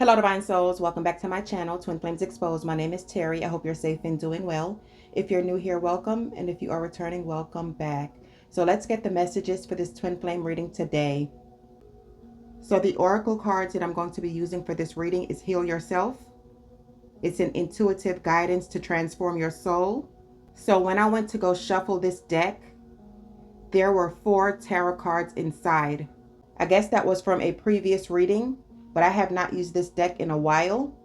Hello, Divine Souls. Welcome back to my channel, Twin Flames Exposed. My name is Terry. I hope you're safe and doing well. If you're new here, welcome. And if you are returning, welcome back. So let's get the messages for this Twin Flame reading today. So the Oracle cards that I'm going to be using for this reading is Heal Yourself. It's an intuitive guidance to transform your soul. So when I went to go shuffle this deck, there were 4 tarot cards inside. I guess that was from a previous reading, but I have not used this deck in a while.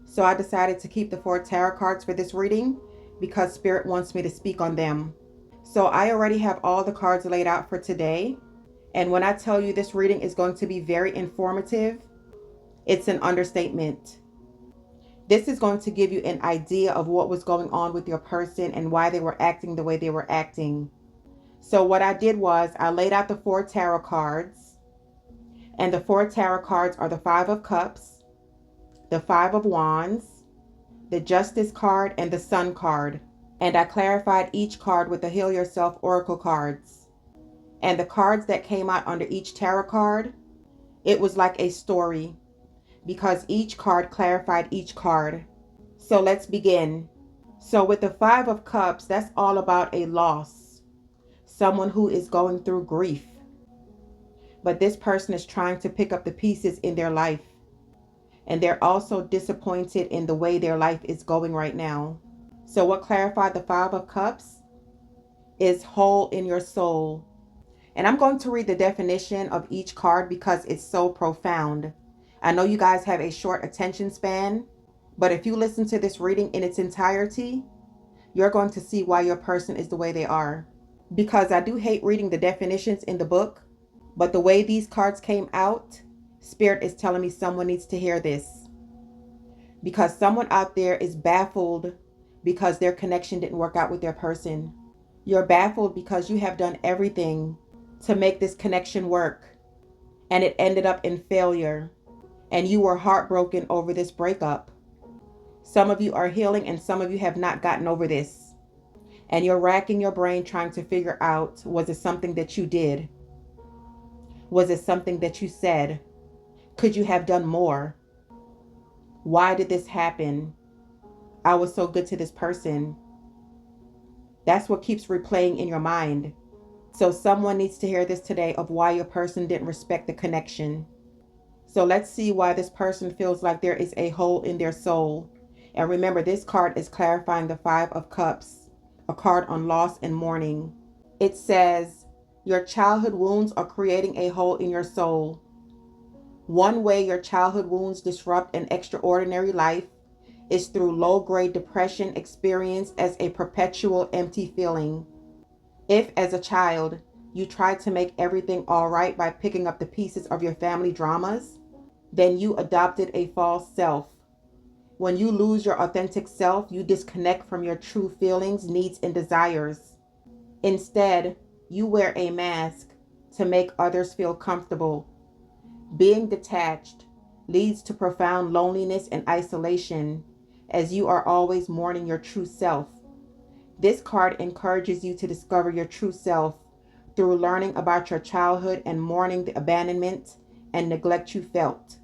So I decided to keep the 4 tarot cards for this reading because Spirit wants me to speak on them. So I already have all the cards laid out for today. And when I tell you this reading is going to be very informative, it's an understatement. This is going to give you an idea of what was going on with your person and why they were acting the way they were acting. So what I did was I laid out the 4 tarot cards. And the 4 tarot cards are the 5 of Cups, the 5 of Wands, the Justice card, and the Sun card. And I clarified each card with the Heal Yourself Oracle cards. And the cards that came out under each tarot card, it was like a story because each card clarified each card. So let's begin. So with the 5 of Cups, that's all about a loss. Someone who is going through grief. But this person is trying to pick up the pieces in their life. And they're also disappointed in the way their life is going right now. So what clarified the 5 of Cups is whole in your soul. And I'm going to read the definition of each card because it's so profound. I know you guys have a short attention span, but if you listen to this reading in its entirety, you're going to see why your person is the way they are. Because I do hate reading the definitions in the book, but the way these cards came out, Spirit is telling me someone needs to hear this. Because someone out there is baffled because their connection didn't work out with their person. You're baffled because you have done everything to make this connection work, and it ended up in failure, and you were heartbroken over this breakup. Some of you are healing and some of you have not gotten over this. And you're racking your brain trying to figure out, was it something that you did? Was it something that you said? Could you have done more? Why did this happen? I was so good to this person. That's what keeps replaying in your mind. So someone needs to hear this today of why your person didn't respect the connection. So let's see why this person feels like there is a hole in their soul. And remember, this card is clarifying the 5 of Cups, a card on loss and mourning. It says, your childhood wounds are creating a hole in your soul. One way your childhood wounds disrupt an extraordinary life is through low-grade depression experienced as a perpetual empty feeling. If, as a child, you tried to make everything all right by picking up the pieces of your family dramas, then you adopted a false self. When you lose your authentic self, you disconnect from your true feelings, needs, and desires. Instead, you wear a mask to make others feel comfortable. Being detached leads to profound loneliness and isolation, as you are always mourning your true self. This card encourages you to discover your true self through learning about your childhood and mourning the abandonment and neglect you felt.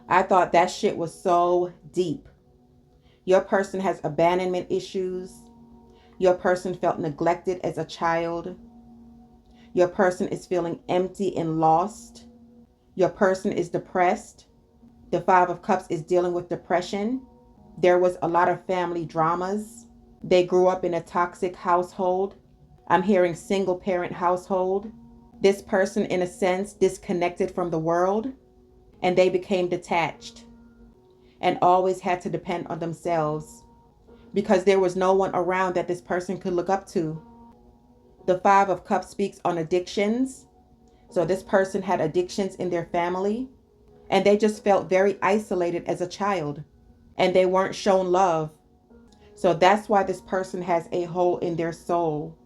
I thought that shit was so deep. Your person has abandonment issues. Your person felt neglected as a child. Your person is feeling empty and lost. Your person is depressed. The 5 of Cups is dealing with depression. There was a lot of family dramas. They grew up in a toxic household. I'm hearing single parent household. This person, in a sense, disconnected from the world, and they became detached and always had to depend on themselves because there was no one around that this person could look up to. The 5 of Cups speaks on addictions. So this person had addictions in their family, and they just felt very isolated as a child, and they weren't shown love. So that's why this person has a hole in their soul.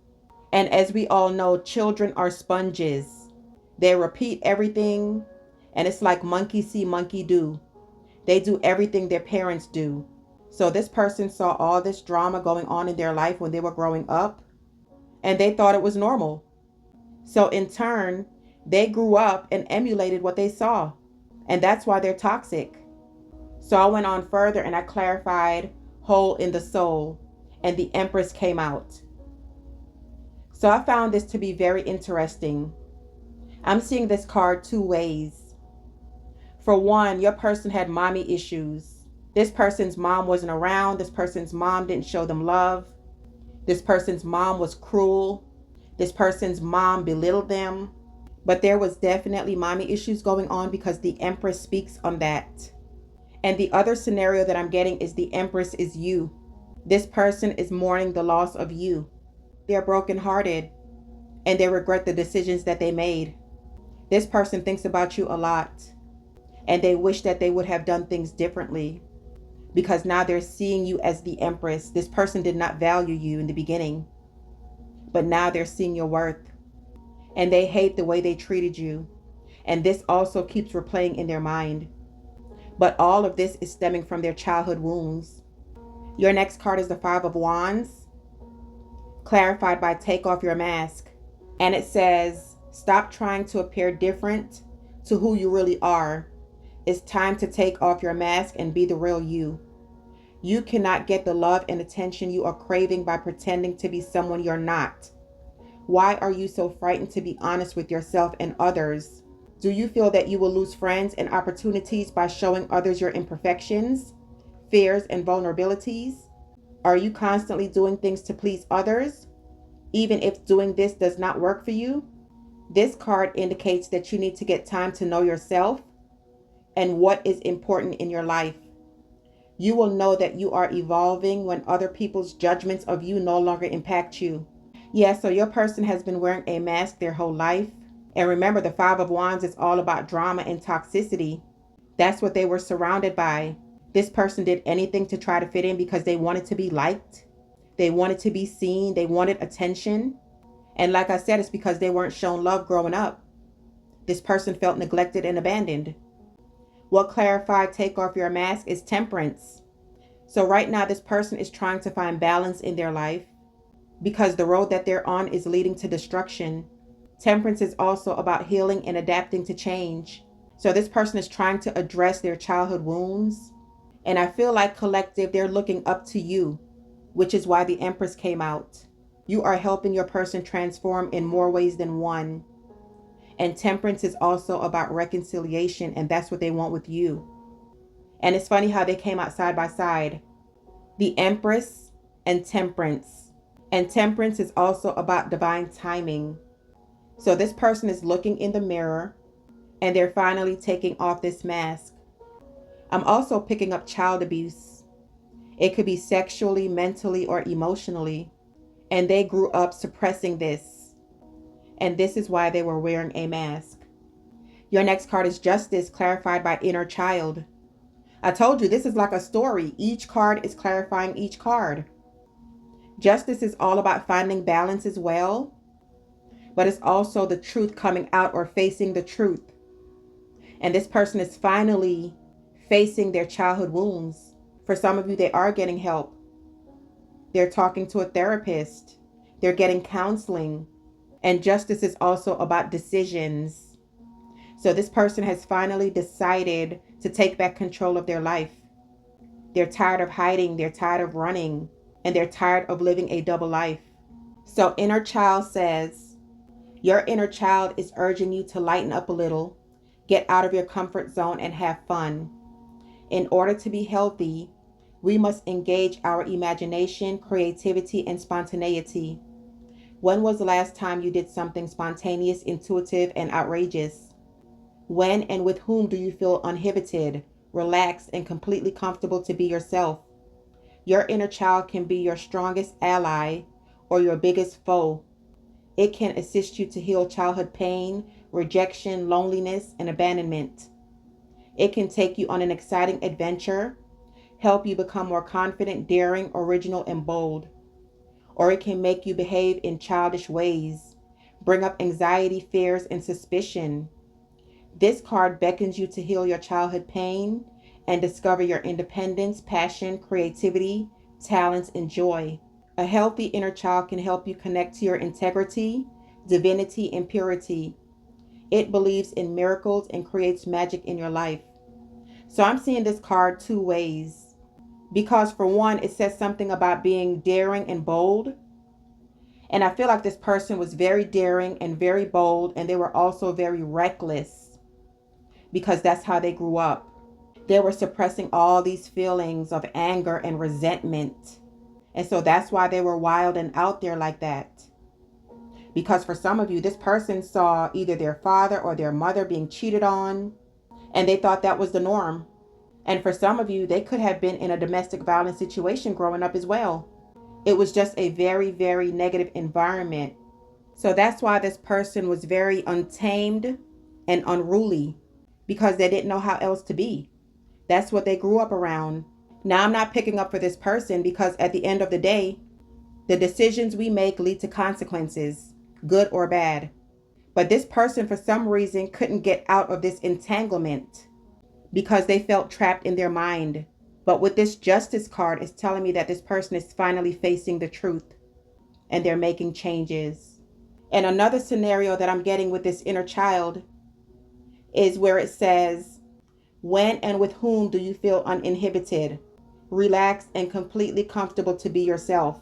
And as we all know, children are sponges. They repeat everything, and it's like monkey see, monkey do. They do everything their parents do. So this person saw all this drama going on in their life when they were growing up, and they thought it was normal. So in turn, they grew up and emulated what they saw. And that's why they're toxic. So I went on further and I clarified hole in the soul, and the Empress came out. So I found this to be very interesting. I'm seeing this card two ways. For one, your person had mommy issues. This person's mom wasn't around. This person's mom didn't show them love. This person's mom was cruel. This person's mom belittled them. But there was definitely mommy issues going on because the Empress speaks on that. And the other scenario that I'm getting is the Empress is you. This person is mourning the loss of you. They're brokenhearted and they regret the decisions that they made. This person thinks about you a lot and they wish that they would have done things differently because now they're seeing you as the Empress. This person did not value you in the beginning, but now they're seeing your worth and they hate the way they treated you. And this also keeps replaying in their mind. But all of this is stemming from their childhood wounds. Your next card is the Five of Wands, clarified by take off your mask. And it says, stop trying to appear different to who you really are. It's time to take off your mask and be the real you. You cannot get the love and attention you are craving by pretending to be someone you're not. Why are you so frightened to be honest with yourself and others? Do you feel that you will lose friends and opportunities by showing others your imperfections, fears, and vulnerabilities? Are you constantly doing things to please others, even if doing this does not work for you? This card indicates that you need to get time to know yourself and what is important in your life. You will know that you are evolving when other people's judgments of you no longer impact you. Yeah, so your person has been wearing a mask their whole life. And remember, the Five of Wands is all about drama and toxicity. That's what they were surrounded by. This person did anything to try to fit in because they wanted to be liked. They wanted to be seen. They wanted attention. And like I said, it's because they weren't shown love growing up. This person felt neglected and abandoned. What clarified take off your mask is Temperance. So right now, this person is trying to find balance in their life because the road that they're on is leading to destruction. Temperance is also about healing and adapting to change. So this person is trying to address their childhood wounds. And I feel like collective, they're looking up to you, which is why the Empress came out. You are helping your person transform in more ways than one. And Temperance is also about reconciliation, and that's what they want with you. And it's funny how they came out side by side. The Empress and Temperance. And Temperance is also about divine timing. So this person is looking in the mirror and they're finally taking off this mask. I'm also picking up child abuse. It could be sexually, mentally, or emotionally. And they grew up suppressing this. And this is why they were wearing a mask. Your next card is Justice, clarified by inner child. I told you this is like a story. Each card is clarifying each card. Justice is all about finding balance as well. But it's also the truth coming out or facing the truth. And this person is finally facing their childhood wounds. For some of you, they are getting help. They're talking to a therapist. They're getting counseling. And justice is also about decisions. So this person has finally decided to take back control of their life. They're tired of hiding. They're tired of running. And they're tired of living a double life. So inner child says, your inner child is urging you to lighten up a little, get out of your comfort zone and have fun. In order to be healthy, we must engage our imagination, creativity, and spontaneity. When was the last time you did something spontaneous, intuitive, and outrageous? When and with whom do you feel uninhibited, relaxed, and completely comfortable to be yourself? Your inner child can be your strongest ally or your biggest foe. It can assist you to heal childhood pain, rejection, loneliness, and abandonment. It can take you on an exciting adventure, help you become more confident, daring, original, and bold. Or it can make you behave in childish ways, bring up anxiety, fears, and suspicion. This card beckons you to heal your childhood pain and discover your independence, passion, creativity, talents, and joy. A healthy inner child can help you connect to your integrity, divinity, and purity. It believes in miracles and creates magic in your life. So I'm seeing this card two ways. Because for one, it says something about being daring and bold. And I feel like this person was very daring and very bold, and they were also very reckless because that's how they grew up. They were suppressing all these feelings of anger and resentment. And so that's why they were wild and out there like that. Because for some of you, this person saw either their father or their mother being cheated on, and they thought that was the norm. And for some of you, they could have been in a domestic violence situation growing up as well. It was just a very, very negative environment. So that's why this person was very untamed and unruly, because they didn't know how else to be. That's what they grew up around. Now, I'm not picking up for this person because at the end of the day, the decisions we make lead to consequences, good or bad. But this person, for some reason, couldn't get out of this entanglement because they felt trapped in their mind. But with this justice card, it's telling me that this person is finally facing the truth and they're making changes. And another scenario that I'm getting with this inner child is where it says, when and with whom do you feel uninhibited, relaxed, and completely comfortable to be yourself?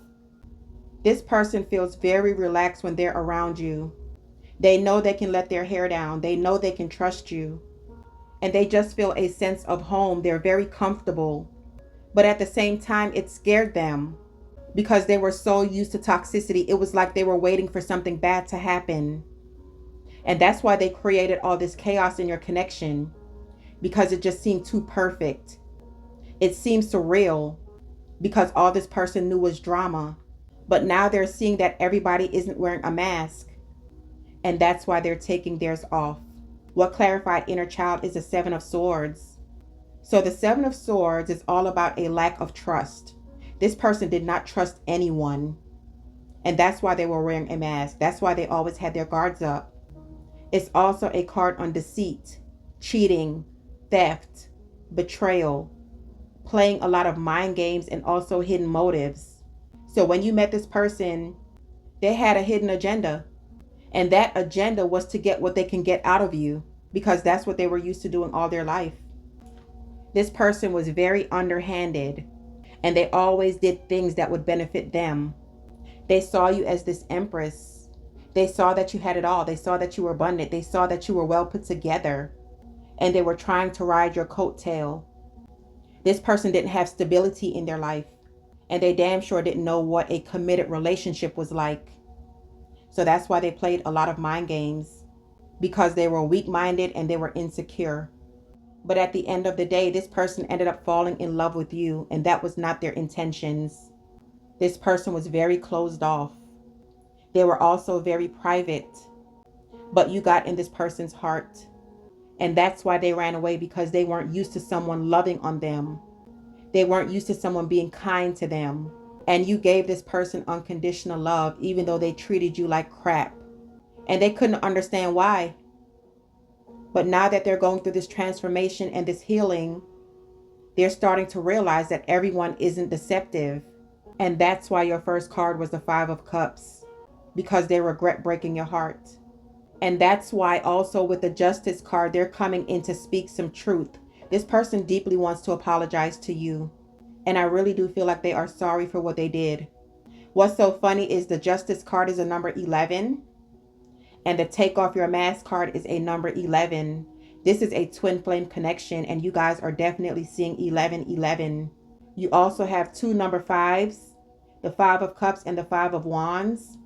This person feels very relaxed when they're around you. They know they can let their hair down. They know they can trust you. And they just feel a sense of home. They're very comfortable. But at the same time, it scared them because they were so used to toxicity. It was like they were waiting for something bad to happen. And that's why they created all this chaos in your connection, because it just seemed too perfect. It seemed surreal because all this person knew was drama. But now they're seeing that everybody isn't wearing a mask. And that's why they're taking theirs off. What clarified inner child is the Seven of Swords. So the Seven of Swords is all about a lack of trust. This person did not trust anyone. And that's why they were wearing a mask. That's why they always had their guards up. It's also a card on deceit, cheating, theft, betrayal, playing a lot of mind games, and also hidden motives. So when you met this person, they had a hidden agenda. And that agenda was to get what they can get out of you, because that's what they were used to doing all their life. This person was very underhanded, and they always did things that would benefit them. They saw you as this empress. They saw that you had it all. They saw that you were abundant. They saw that you were well put together, and they were trying to ride your coattail. This person didn't have stability in their life, and they damn sure didn't know what a committed relationship was like. So that's why they played a lot of mind games, because they were weak-minded and they were insecure. But at the end of the day, this person ended up falling in love with you, and that was not their intentions. This person was very closed off. They were also very private, but you got in this person's heart. And that's why they ran away, because they weren't used to someone loving on them. They weren't used to someone being kind to them. And you gave this person unconditional love, even though they treated you like crap. And they couldn't understand why. But now that they're going through this transformation and this healing, they're starting to realize that everyone isn't deceptive. And that's why your first card was the Five of Cups, because they regret breaking your heart. And that's why also with the Justice card, they're coming in to speak some truth. This person deeply wants to apologize to you. And I really do feel like they are sorry for what they did. What's so funny is the Justice card is a number 11. And the Take Off Your Mask card is a number 11. This is a twin flame connection, and you guys are definitely seeing 1111. You also have two number 5s, the Five of Cups and the Five of Wands,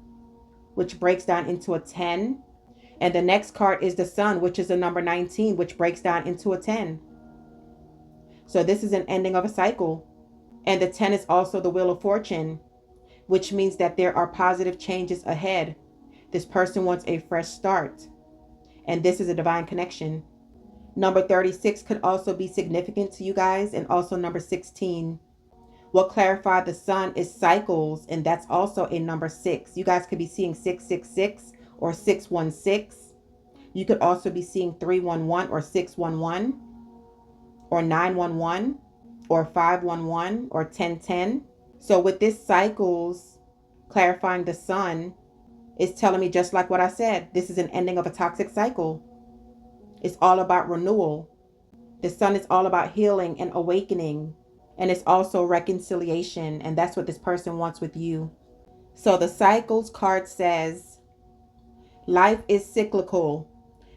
which breaks down into a 10. And the next card is the Sun, which is a number 19, which breaks down into a 10. So this is an ending of a cycle. And the 10 is also the Wheel of Fortune, which means that there are positive changes ahead. This person wants a fresh start. And this is a divine connection. Number 36 could also be significant to you guys, and also number 16. What clarified the Sun is cycles, and that's also a number 6. You guys could be seeing 666 or 616. You could also be seeing 311 or 611 or 911 or 511 or 1010. So with this cycles clarifying the Sun, it's telling me, just like what I said, this is an ending of a toxic cycle. It's all about renewal. The Sun is all about healing and awakening. And it's also reconciliation. And that's what this person wants with you. So the Cycles card says, life is cyclical.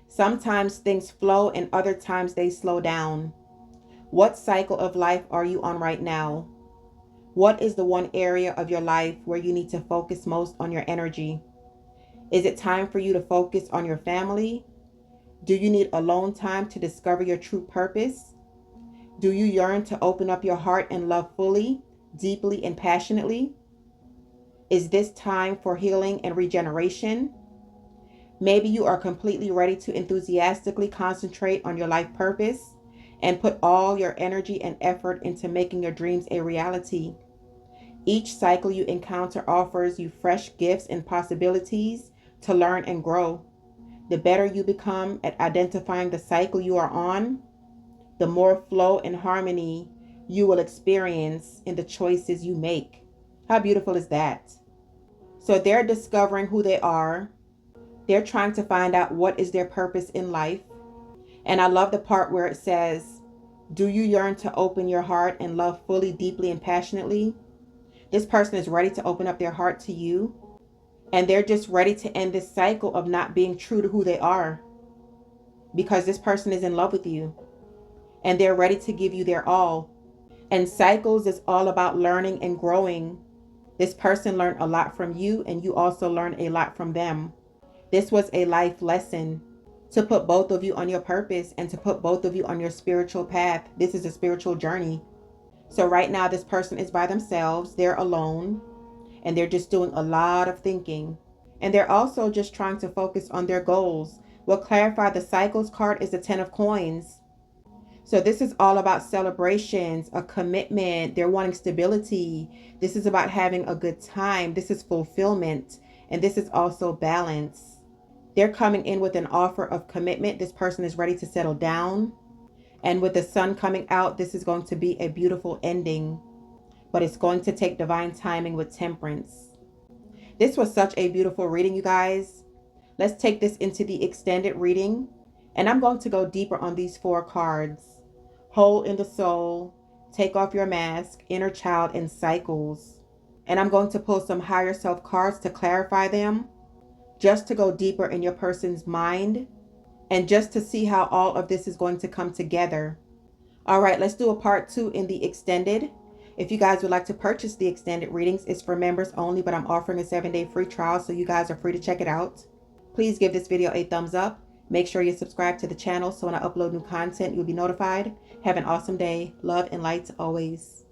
Sometimes things flow and other times they slow down. What cycle of life are you on right now? What is the one area of your life where you need to focus most on your energy? Is it time for you to focus on your family? Do you need alone time to discover your true purpose? Do you yearn to open up your heart and love fully, deeply, and passionately? Is this time for healing and regeneration? Maybe you are completely ready to enthusiastically concentrate on your life purpose and put all your energy and effort into making your dreams a reality. Each cycle you encounter offers you fresh gifts and possibilities to learn and grow. The better you become at identifying the cycle you are on, the more flow and harmony you will experience in the choices you make. How beautiful is that? So they're discovering who they are. They're trying to find out what is their purpose in life. And I love the part where it says, do you yearn to open your heart and love fully, deeply, and passionately? This person is ready to open up their heart to you. And they're just ready to end this cycle of not being true to who they are. Because this person is in love with you. And they're ready to give you their all. And cycles is all about learning and growing. This person learned a lot from you, and you also learned a lot from them. This was a life lesson to put both of you on your purpose and to put both of you on your spiritual path. This is a spiritual journey. So right now, this person is by themselves. They're alone, and they're just doing a lot of thinking. And they're also just trying to focus on their goals. What clarified the Cycles card is the 10 of Coins. So this is all about celebrations, a commitment. They're wanting stability. This is about having a good time. This is fulfillment. And this is also balance. They're coming in with an offer of commitment. This person is ready to settle down. And with the Sun coming out, this is going to be a beautiful ending. But it's going to take divine timing with Temperance. This was such a beautiful reading, you guys. Let's take this into the extended reading. And I'm going to go deeper on these 4 cards. Hole in the Soul, Take Off Your Mask, Inner Child, and Cycles. And I'm going to pull some higher self cards to clarify them, just to go deeper in your person's mind, and just to see how all of this is going to come together. All right, let's do a part 2 in the extended. If you guys would like to purchase the extended readings, it's for members only, but I'm offering a 7-day free trial, so you guys are free to check it out. Please give this video a thumbs up. Make sure you subscribe to the channel so when I upload new content, you'll be notified. Have an awesome day. Love and light always.